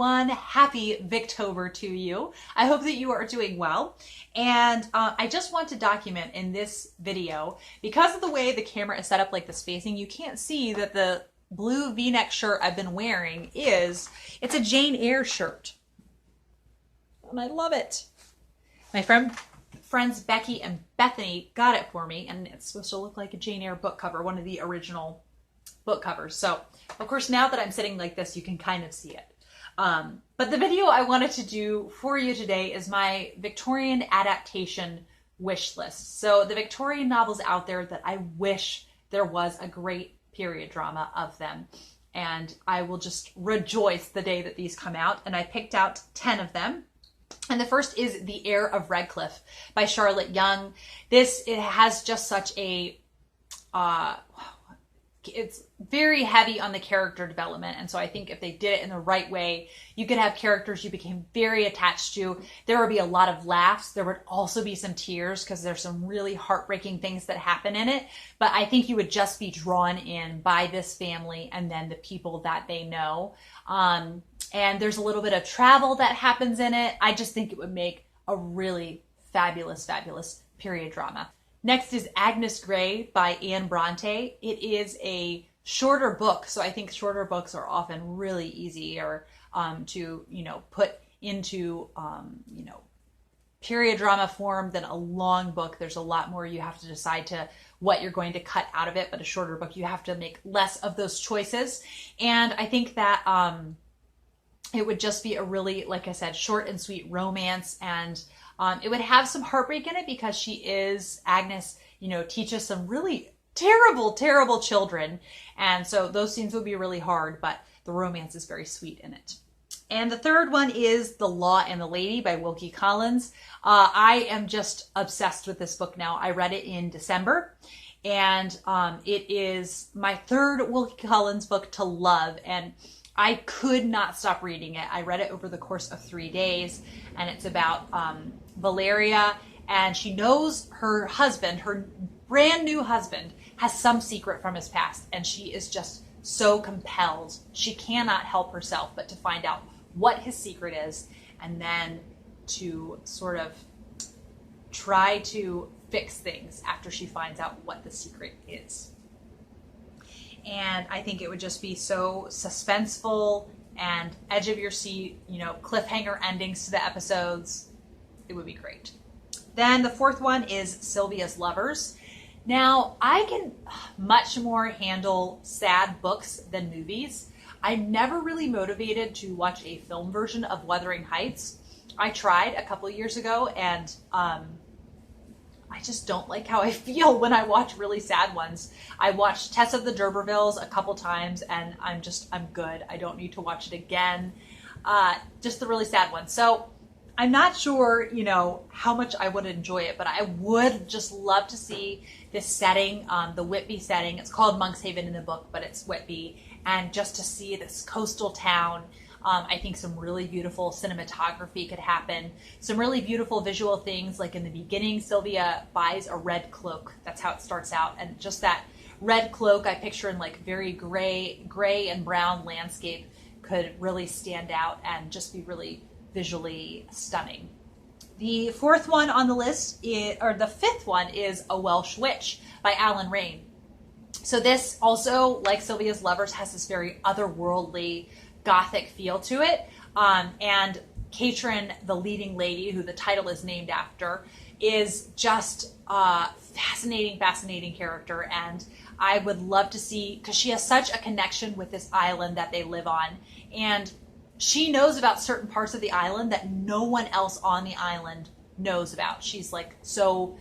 everyone. Happy Victober to you. I hope that you are doing well. And I just want to document in this video, because of the way the camera is set up like this facing, you can't see that the blue v-neck shirt I've been wearing it's a Jane Eyre shirt. And I love it. My friends Becky and Bethany got it for me, and it's supposed to look like a Jane Eyre book cover, one of the original book covers. So, of course, now that I'm sitting like this, you can kind of see it. But the video I wanted to do for you today is my Victorian adaptation wish list. So the Victorian novels out there that I wish there was a great period drama of them. And I will just rejoice the day that these come out. And I picked out 10 of them. And the first is The Heir of Redcliff by Charlotte Yonge. It has just such a, it's very heavy on the character development. And so I think if they did it in the right way, you could have characters you became very attached to. There would be a lot of laughs. There would also be some tears because there's some really heartbreaking things that happen in it. But I think you would just be drawn in by this family and then the people that they know. And there's a little bit of travel that happens in it. I just think it would make a really fabulous, fabulous period drama. Next is Agnes Gray by Anne Bronte. It is a shorter book, so I think shorter books are often really easier to, put into, period drama form than a long book. There's a lot more you have to decide what you're going to cut out of it, but a shorter book, you have to make less of those choices. And I think that it would just be a really, like I said, short and sweet romance, and it would have some heartbreak in it because Agnes, teaches some really terrible, terrible children. And so those scenes would be really hard, but the romance is very sweet in it. And the third one is The Law and the Lady by Wilkie Collins. I am just obsessed with this book now. I read it in December, and it is my third Wilkie Collins book to love, and I could not stop reading it. I read it over the course of 3 days, and it's about Valeria, and she knows her husband, her brand new husband, has some secret from his past, and she is just so compelled. She cannot help herself but to find out what his secret is, and then to sort of try to fix things after she finds out what the secret is. And I think it would just be so suspenseful and edge of your seat, cliffhanger endings to the episodes. It would be great. Then the fourth one is Sylvias Lovers. Now, I can much more handle sad books than movies. I'm never really motivated to watch a film version of Wuthering Heights. I tried a couple years ago, and I just don't like how I feel when I watch really sad ones. I watched Tess of the D'Urbervilles a couple times, and I'm good. I don't need to watch it again. Just the really sad ones. So I'm not sure, how much I would enjoy it, but I would just love to see this setting, the Whitby setting. It's called Monkshaven in the book, but it's Whitby. And just to see this coastal town, I think some really beautiful cinematography could happen. Some really beautiful visual things, like in the beginning, Sylvia buys a red cloak. That's how it starts out. And just that red cloak, I picture in like very gray and brown landscape, could really stand out and just be really visually stunning. The fourth one on the list, the fifth one, is A Welsh Witch by Raine. So this also, like Sylvia's Lovers, has this very otherworldly Gothic feel to it. And Catherine, the leading lady, who the title is named after, is just a fascinating, fascinating character. And I would love to see, because she has such a connection with this island that they live on. And she knows about certain parts of the island that no one else on the island knows about. She's like so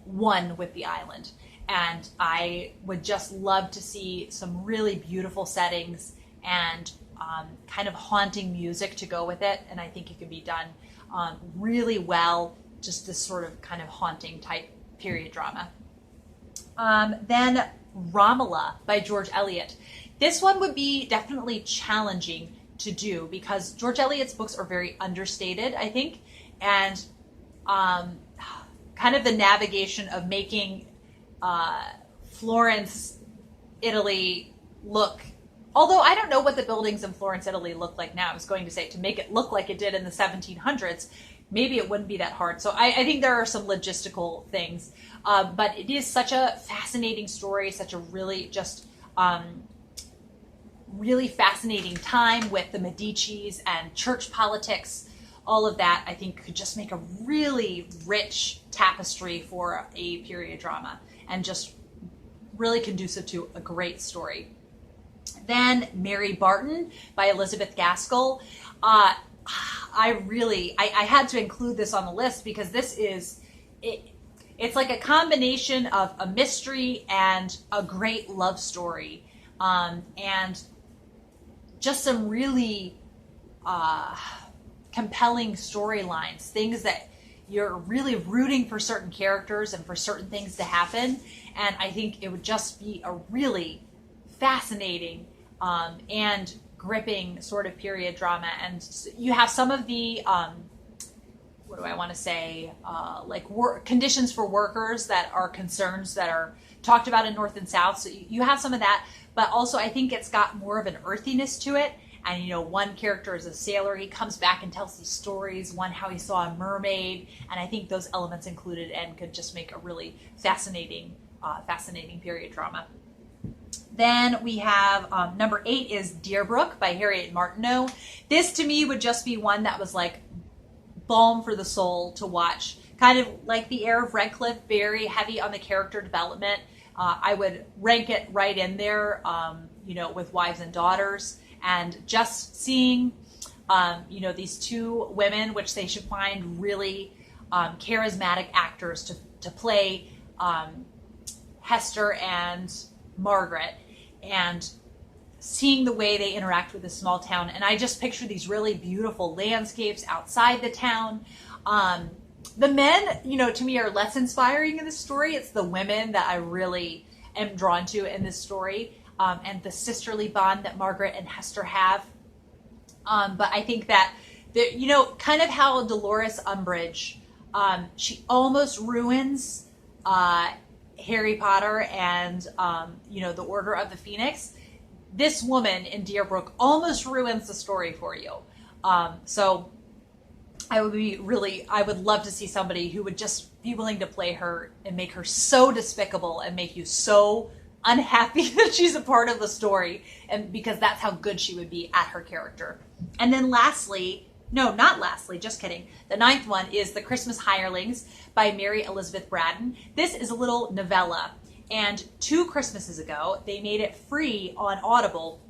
one with the island. And I would just love to see some really beautiful settings and kind of haunting music to go with it. And I think it can be done really well, just this sort of kind of haunting type period drama. Then Ramallah by George Eliot. This one would be definitely challenging to do because George Eliot's books are very understated, I think. And kind of the navigation of making Florence, Italy look although I don't know what the buildings in Florence, Italy look like now. I was going to say, to make it look like it did in the 1700s, maybe it wouldn't be that hard. So I think there are some logistical things. But it is such a fascinating story, such a really just really fascinating time with the Medicis and church politics. All of that, I think, could just make a really rich tapestry for a period drama and just really conducive to a great story. Then Mary Barton by Elizabeth Gaskell. I had to include this on the list because this is, it's like a combination of a mystery and a great love story. And just some really compelling storylines, things that you're really rooting for certain characters and for certain things to happen. And I think it would just be a really fascinating and gripping sort of period drama. And you have some of the, what do I want to say, like conditions for workers that are concerns that are talked about in North and South. So you have some of that, but also I think it's got more of an earthiness to it. And, you know, one character is a sailor. He comes back and tells these stories, one how he saw a mermaid. And I think those elements included and could just make a really fascinating, fascinating period drama. Then we have number 8 is Deerbrook by Harriet Martineau. This to me would just be one that was like balm for the soul to watch. Kind of like the Heir of Redcliff, very heavy on the character development. I would rank it right in there, you know, with Wives and Daughters. And just seeing, you know, these two women, which they should find really charismatic actors to play Hester and Margaret, and seeing the way they interact with this small town. And I just picture these really beautiful landscapes outside the town. The men, you know, to me are less inspiring in this story. It's the women that I really am drawn to in this story. And the sisterly bond that Margaret and Hester have. But I think that, you know, kind of how Dolores Umbridge, she almost ruins Harry Potter and, you know, the Order of the Phoenix. This woman in Deerbrook almost ruins the story for you. So I would love to see somebody who would just be willing to play her and make her so despicable and make you so unhappy that she's a part of the story, and because that's how good she would be at her character. And then lastly, no, not lastly, just kidding. The 9th one is The Christmas Hirelings by Mary Elizabeth Braddon. This is a little novella, and 2 Christmases ago, they made it free on Audible.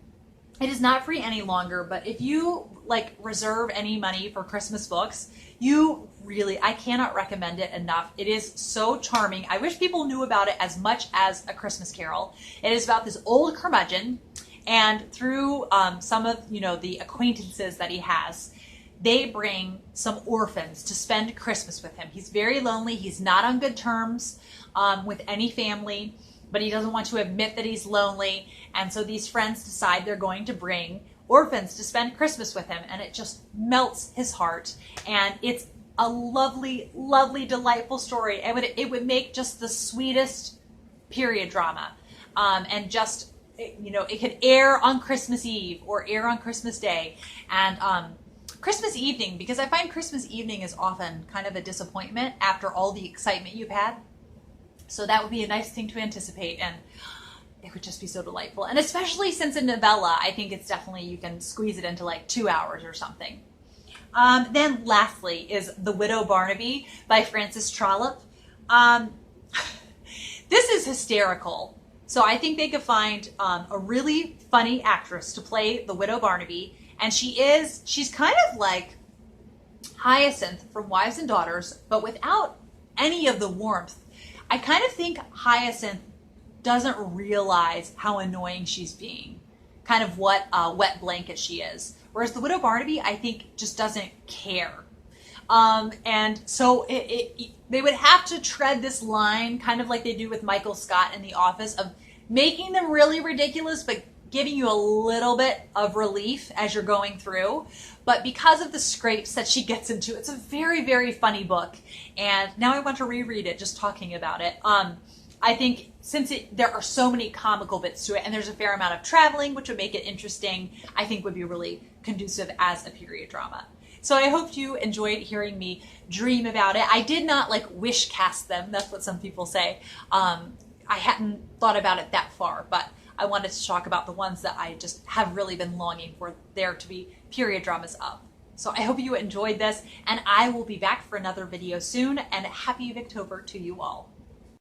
It is not free any longer, but if you like reserve any money for Christmas books, you really, I cannot recommend it enough. It is so charming. I wish people knew about it as much as A Christmas Carol. It is about this old curmudgeon, and through some of, you know, the acquaintances that he has, they bring some orphans to spend Christmas with him. He's very lonely. He's not on good terms with any family, but he doesn't want to admit that he's lonely. And so these friends decide they're going to bring orphans to spend Christmas with him, and it just melts his heart. And it's a lovely, lovely, delightful story. It would make just the sweetest period drama. And just, you know, it could air on Christmas Eve or air on Christmas Day. And Christmas evening, because I find Christmas evening is often kind of a disappointment after all the excitement you've had. So that would be a nice thing to anticipate, and it would just be so delightful. And especially since a novella, I think it's definitely, you can squeeze it into like 2 hours or something. Then lastly is The Widow Barnaby by Frances Trollope. This is hysterical. So I think they could find a really funny actress to play the Widow Barnaby. And she's kind of like Hyacinth from Wives and Daughters, but without any of the warmth. I kind of think Hyacinth doesn't realize how annoying she's being, kind of what a wet blanket she is. Whereas the Widow Barnaby, I think, just doesn't care. And so they would have to tread this line, kind of like they do with Michael Scott in The Office, of making them really ridiculous, but giving you a little bit of relief as you're going through. But because of the scrapes that she gets into, it's a very, very funny book. And now I want to reread it, just talking about it. I think since there are so many comical bits to it, and there's a fair amount of traveling, which would make it interesting, I think would be really conducive as a period drama. So I hope you enjoyed hearing me dream about it. I did not like wish cast them. That's what some people say. I hadn't thought about it that far, but I wanted to talk about the ones that I just have really been longing for there to be period dramas of. So I hope you enjoyed this, and I will be back for another video soon, and happy Victober to you all.